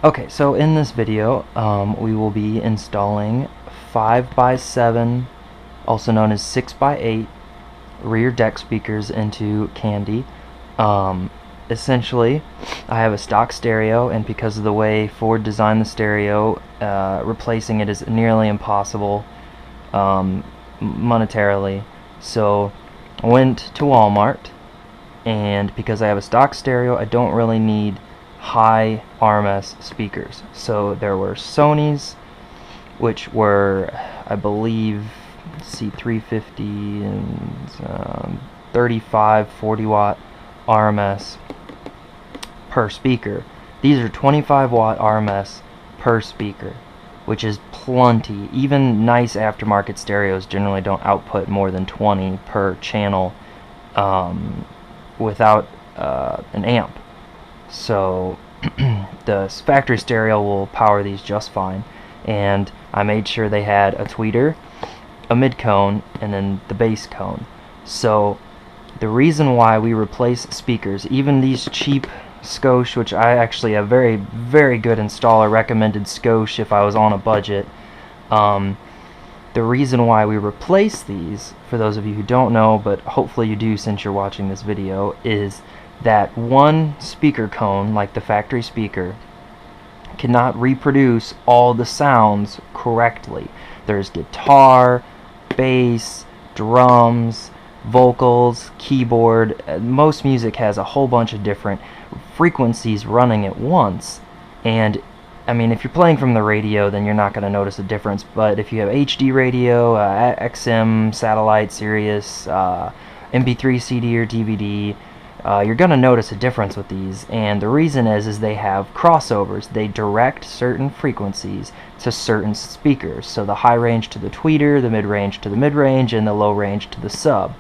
Okay, so in this video, we will be installing 5x7, also known as 6x8, rear deck speakers into Candy. Essentially, I have a stock stereo, and because of the way Ford designed the stereo, replacing it is nearly impossible monetarily. So I went to Walmart, and because I have a stock stereo, I don't really need high RMS speakers. So there were Sony's, which were, I believe, C350 and 35, 40 watt RMS per speaker. These are 25 watt RMS per speaker, which is plenty. Even nice aftermarket stereos generally don't output more than 20 per channel without an amp. So the factory stereo will power these just fine, and I made sure they had a tweeter, a mid cone, and then the bass cone. So the reason why we replace speakers, even these cheap Scosche, which I actually have very, very good installer recommended Scosche if I was on a budget, the reason why we replace these, for those of you who don't know, but hopefully you do since you're watching this video, is that one speaker cone, like the factory speaker, cannot reproduce all the sounds correctly. There's guitar, bass, drums, vocals, keyboard. Most music has a whole bunch of different frequencies running at once, and I mean, if you're playing from the radio, then you're not going to notice a difference, but if you have HD radio, XM, satellite, Sirius, MP3 CD or DVD, you're going to notice a difference with these, and the reason is they have crossovers. They direct certain frequencies to certain speakers, so the high range to the tweeter, the mid range to the mid range, and the low range to the sub.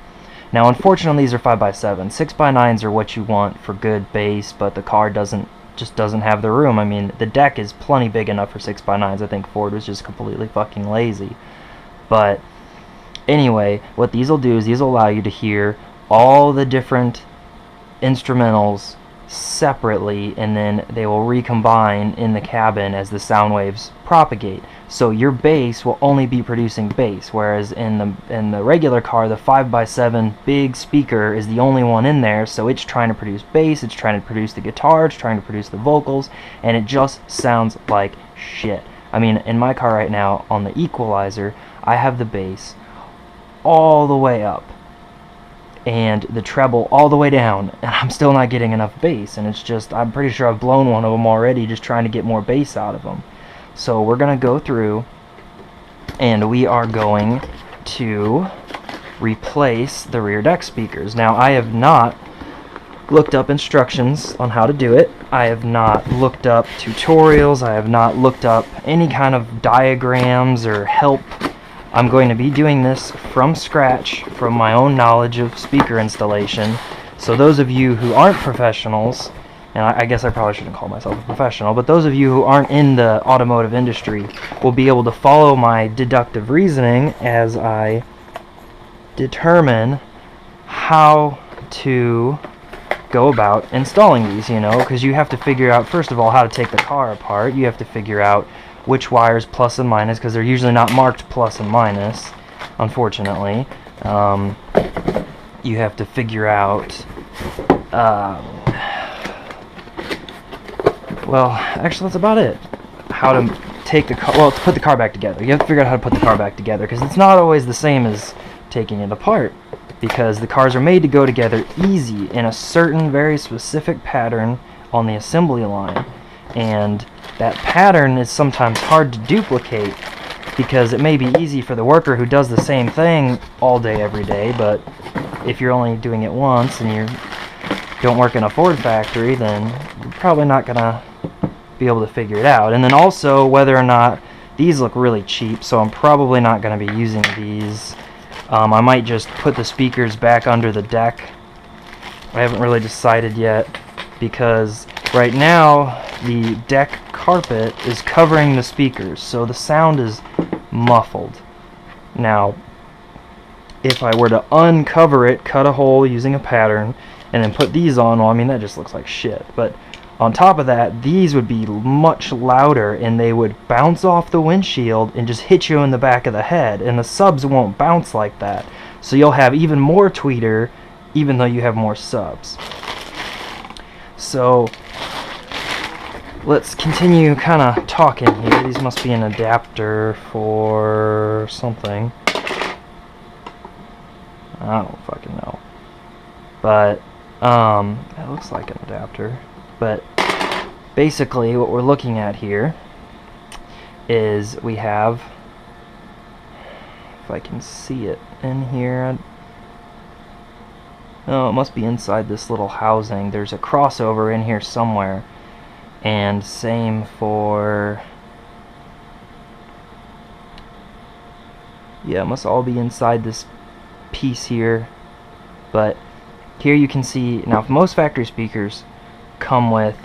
Now unfortunately these are 5x7. 6x9s are what you want for good bass, but the car just doesn't have the room. I mean, the deck is plenty big enough for 6x9s. I think Ford was just completely fucking lazy. But anyway, what these will do is these will allow you to hear all the different instrumentals separately, and then they will recombine in the cabin as the sound waves propagate. So your bass will only be producing bass, whereas in the regular car, the 5x7 big speaker is the only one in there, so it's trying to produce bass, it's trying to produce the guitar, it's trying to produce the vocals, and it just sounds like shit. I mean, in my car right now, on the equalizer, I have the bass all the way up and the treble all the way down, and I'm still not getting enough bass, and it's just, I'm pretty sure I've blown one of them already just trying to get more bass out of them. So we're gonna go through and we are going to replace the rear deck speakers. Now, I have not looked up instructions on how to do it. I have not looked up tutorials. I have not looked up any kind of diagrams or help. I'm going to be doing this from scratch, from my own knowledge of speaker installation. So those of you who aren't professionals, and I guess I probably shouldn't call myself a professional, but those of you who aren't in the automotive industry will be able to follow my deductive reasoning as I determine how to go about installing these, you know, because you have to figure out, first of all, how to take the car apart. You have to figure out which wires plus and minus, because they're usually not marked plus and minus, unfortunately. You have to figure out well, actually that's about it. How to take the car, well, to put the car back together. You have to figure out how to put the car back together, because it's not always the same as taking it apart, because the cars are made to go together easy in a certain very specific pattern on the assembly line, and that pattern is sometimes hard to duplicate, because it may be easy for the worker who does the same thing all day every day, but if you're only doing it once and you don't work in a Ford factory, then you're probably not gonna be able to figure it out. And then also whether or not these look really cheap, so I'm probably not going to be using these. I might just put the speakers back under the deck. I haven't really decided yet, because right now the deck carpet is covering the speakers, so the sound is muffled. Now, if I were to uncover it, cut a hole using a pattern, and then put these on, well, I mean, that just looks like shit. But On top of that, these would be much louder, and they would bounce off the windshield and just hit you in the back of the head, and the subs won't bounce like that. So you'll have even more tweeter, even though you have more subs. So let's continue kind of talking here. These must be an adapter for something. I don't fucking know. But it looks like an adapter. But basically what we're looking at here is we have, if I can see it in here, oh, it must be inside this little housing. There's a crossover in here somewhere, and same for, yeah, it must all be inside this piece here. But here you can see, now most factory speakers come with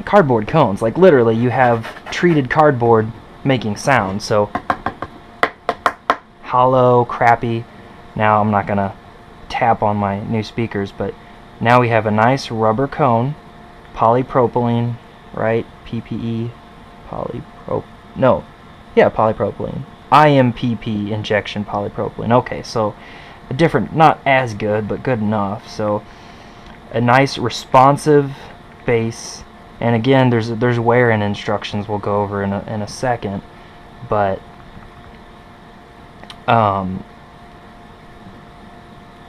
cardboard cones. Like literally you have treated cardboard making sound, so hollow, crappy. Now I'm not gonna tap on my new speakers, but now we have a nice rubber cone, polypropylene, right? PPE, polypropylene, IMPP injection polypropylene. Okay, so a different, not as good, but good enough. So a nice responsive bass, and again there's wear-in instructions we'll go over in a second, but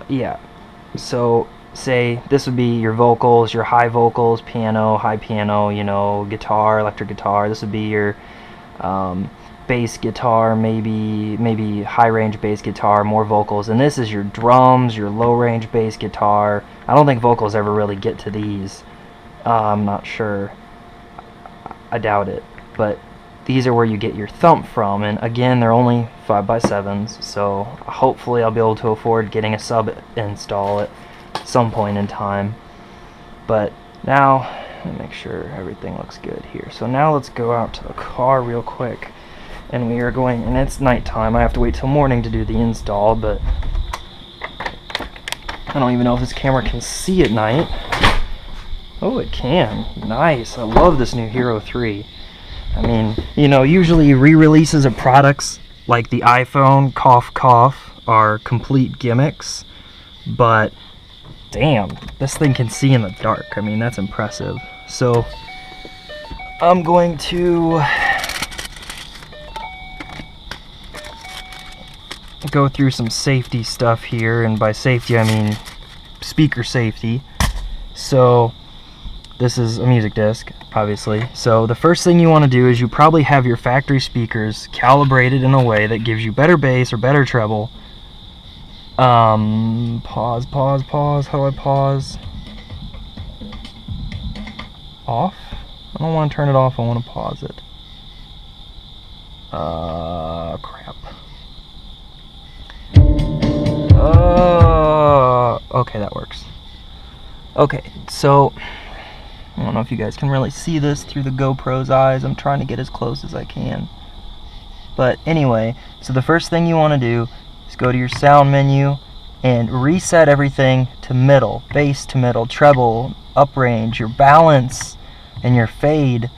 yeah, so say this would be your vocals, your high vocals, piano, high piano, you know, guitar, electric guitar. This would be your bass guitar, maybe high range bass guitar, more vocals, and this is your drums, your low range bass guitar. I don't think vocals ever really get to these. I'm not sure. I doubt it. But these are where you get your thump from, and again they're only 5x7s, so hopefully I'll be able to afford getting a sub install at some point in time. But now, let me make sure everything looks good here. So now let's go out to the car real quick, and we are going, and it's nighttime. I have to wait till morning to do the install, but I don't even know if this camera can see at night. Oh, it can. Nice. I love this new Hero 3. I mean, you know, usually re-releases of products like the iPhone, cough cough, are complete gimmicks, but damn, this thing can see in the dark. I mean, that's impressive. So I'm going to go through some safety stuff here, and by safety I mean speaker safety. So this is a music disc, obviously. So the first thing you want to do is you probably have your factory speakers calibrated in a way that gives you better bass or better treble. Pause. How do I pause? Off? I don't want to turn it off, I want to pause it. Crap. Okay, that works. Okay, so I don't know if you guys can really see this through the GoPro's eyes. I'm trying to get as close as I can. But anyway, so the first thing you want to do is go to your sound menu and reset everything to middle, bass to middle, treble, up range, your balance, and your fade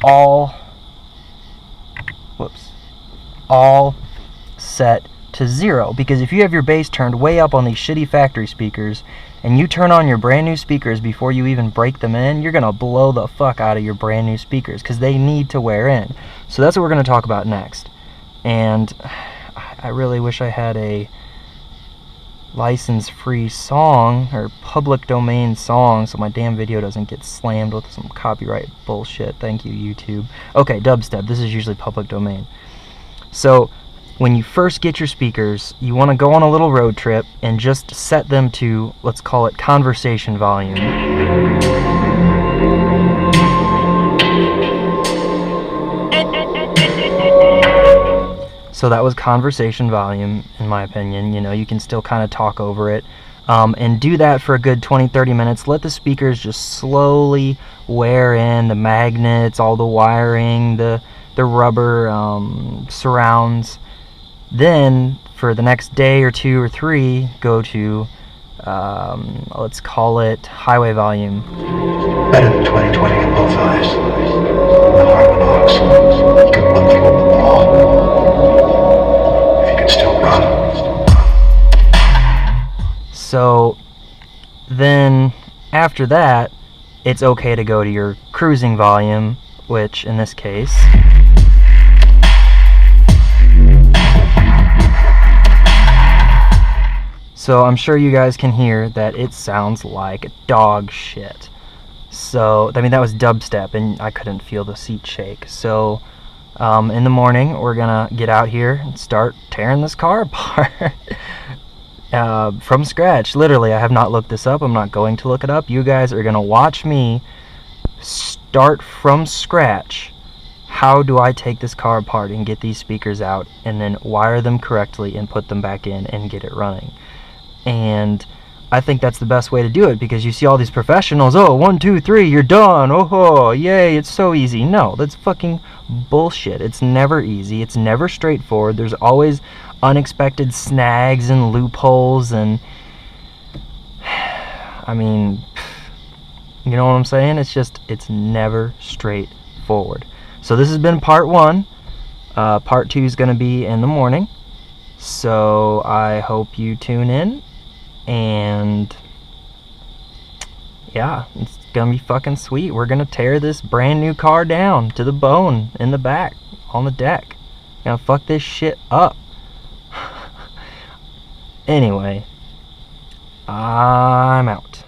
all set to 0, because if you have your bass turned way up on these shitty factory speakers and you turn on your brand new speakers before you even break them in, you're gonna blow the fuck out of your brand new speakers, because they need to wear in. So that's what we're gonna talk about next. And I really wish I had a license-free song or public domain song so my damn video doesn't get slammed with some copyright bullshit. Thank you, YouTube. Okay, dubstep. This is usually public domain. So when you first get your speakers, you want to go on a little road trip and just set them to, let's call it conversation volume. So that was conversation volume, in my opinion. You know, you can still kind of talk over it. And do that for a good 20-30 minutes. Let the speakers just slowly wear in the magnets, all the wiring, the rubber surrounds. Then for the next day or 2 or 3, go to let's call it highway volume. Better than 2020 in both eyes. The harmonics. You can run through a wall. If you can still run. So then after that, it's okay to go to your cruising volume, which in this case so I'm sure you guys can hear that it sounds like dog shit. So, I mean, that was dubstep, and I couldn't feel the seat shake. So, in the morning, we're gonna get out here and start tearing this car apart from scratch. Literally, I have not looked this up. I'm not going to look it up. You guys are gonna watch me start from scratch. How do I take this car apart and get these speakers out, and then wire them correctly and put them back in and get it running? And I think that's the best way to do it, because you see all these professionals, oh, 1, 2, 3, you're done, oh, yay, it's so easy. No, that's fucking bullshit. It's never easy. It's never straightforward. There's always unexpected snags and loopholes, and I mean, you know what I'm saying? It's never straightforward. So this has been part 1. Part 2 is going to be in the morning. So I hope you tune in. And yeah, it's gonna be fucking sweet. We're gonna tear this brand new car down to the bone in the back on the deck. Gonna fuck this shit up. Anyway, I'm out.